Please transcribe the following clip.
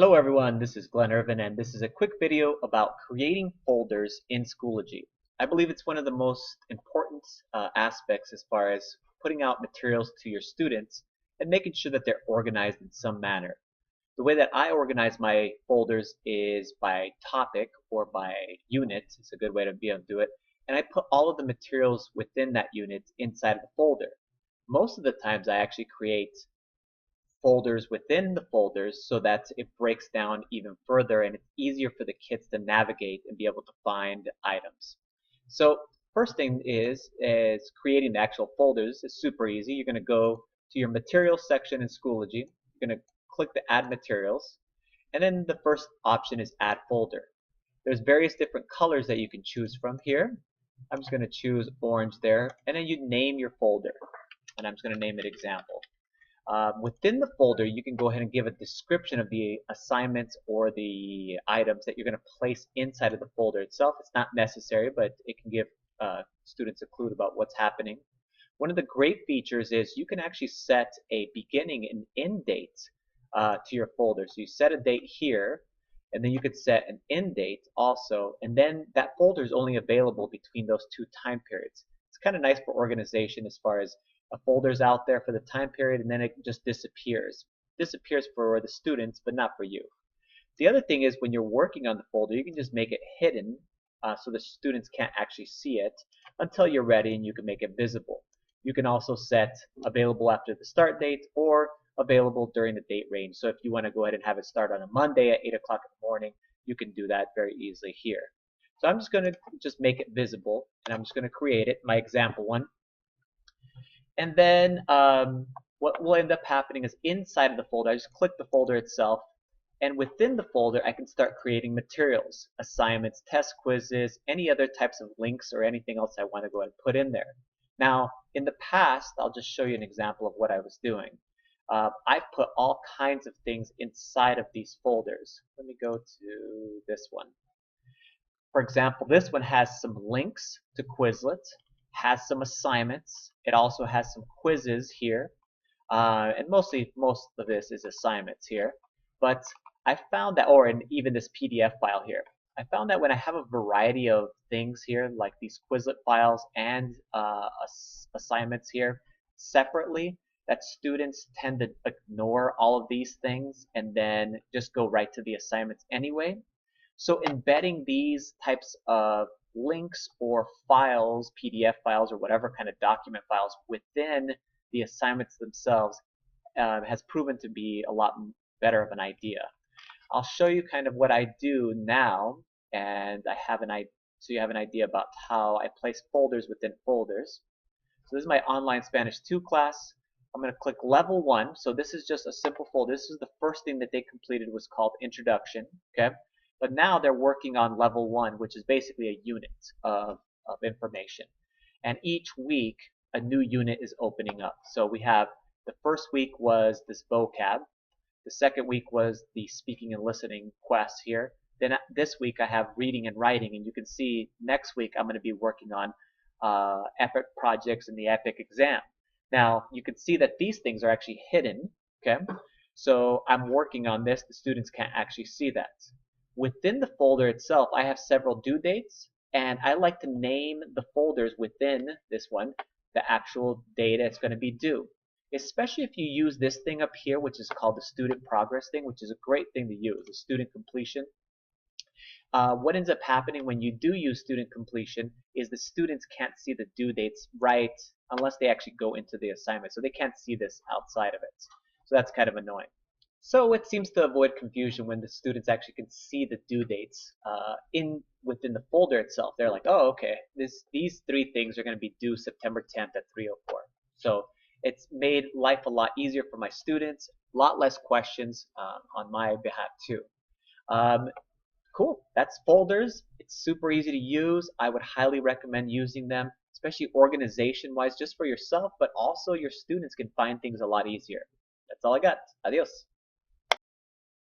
Hello everyone, this is Glenn Irvin and this is a quick video about creating folders in Schoology. I believe it's one of the most important aspects as far as putting out materials to your students and making sure that they're organized in some manner. The way that I organize my folders is by topic or by unit. It's a good way to be able to do it. And I put all of the materials within that unit inside of the folder. Most of the times I actually create folders within the folders so that it breaks down even further and it's easier for the kids to navigate and be able to find items. So first thing is creating the actual folders is super easy. You're going to go to your materials section in Schoology. You're going to click the add materials and then the first option is add folder. There's various different colors that you can choose from here. I'm just going to choose orange there and then you name your folder and I'm just going to name it example. Within the folder, you can go ahead and give a description of the assignments or the items that you're going to place inside of the folder itself. It's not necessary, but it can give students a clue about what's happening. One of the great features is you can actually set a beginning and end date to your folder. So you set a date here, and then you could set an end date also, and then that folder is only available between those two time periods. It's kind of nice for organization as far as a folder's out there for the time period and then it just disappears. Disappears for the students but not for you. The other thing is when you're working on the folder you can just make it hidden so the students can't actually see it until you're ready and you can make it visible. You can also set available after the start date or available during the date range. So if you want to go ahead and have it start on a Monday at 8 o'clock in the morning, you can do that very easily here. So I'm just going to just make it visible and I'm just going to create it, my example one. And then what will end up happening is inside of the folder, I just click the folder itself, and within the folder, I can start creating materials, assignments, test quizzes, any other types of links or anything else I want to go ahead and put in there. Now, in the past, I'll just show you an example of what I was doing. I've put all kinds of things inside of these folders. Let me go to this one. For example, this one has some links to Quizlet, has some assignments. It also has some quizzes here, and most of this is assignments here. But I found that, and even this PDF file here, I found that when I have a variety of things here, like these Quizlet files and assignments here separately, that students tend to ignore all of these things and then just go right to the assignments anyway. So embedding these types of links or files, PDF files, or whatever kind of document files within the assignments themselves has proven to be a lot better of an idea. I'll show you kind of what I do now, and I have an idea, so you have an idea about how I place folders within folders. So this is my online Spanish 2 class. I'm going to click level 1. So this is just a simple folder. This is the first thing that they completed was called introduction. Okay. But now they're working on level 1, which is basically a unit of information. And each week, a new unit is opening up. So we have the first week was this vocab. The second week was the speaking and listening quest here. Then this week I have reading and writing. And you can see next week I'm going to be working on epic projects and the epic exam. Now, you can see that these things are actually hidden. Okay, so I'm working on this. The students can't actually see that. Within the folder itself, I have several due dates, and I like to name the folders within this one the actual date it's going to be due. Especially if you use this thing up here, which is called the student progress thing, which is a great thing to use, the student completion. What ends up happening when you do use student completion is the students can't see the due dates right unless they actually go into the assignment. So they can't see this outside of it. So that's kind of annoying. So it seems to avoid confusion when the students actually can see the due dates within the folder itself. They're like, oh, okay, these 3 things are going to be due September 10th at 3:04. So it's made life a lot easier for my students, a lot less questions on my behalf too. Cool, that's folders. It's super easy to use. I would highly recommend using them, especially organization-wise, just for yourself, but also your students can find things a lot easier. That's all I got. Adios.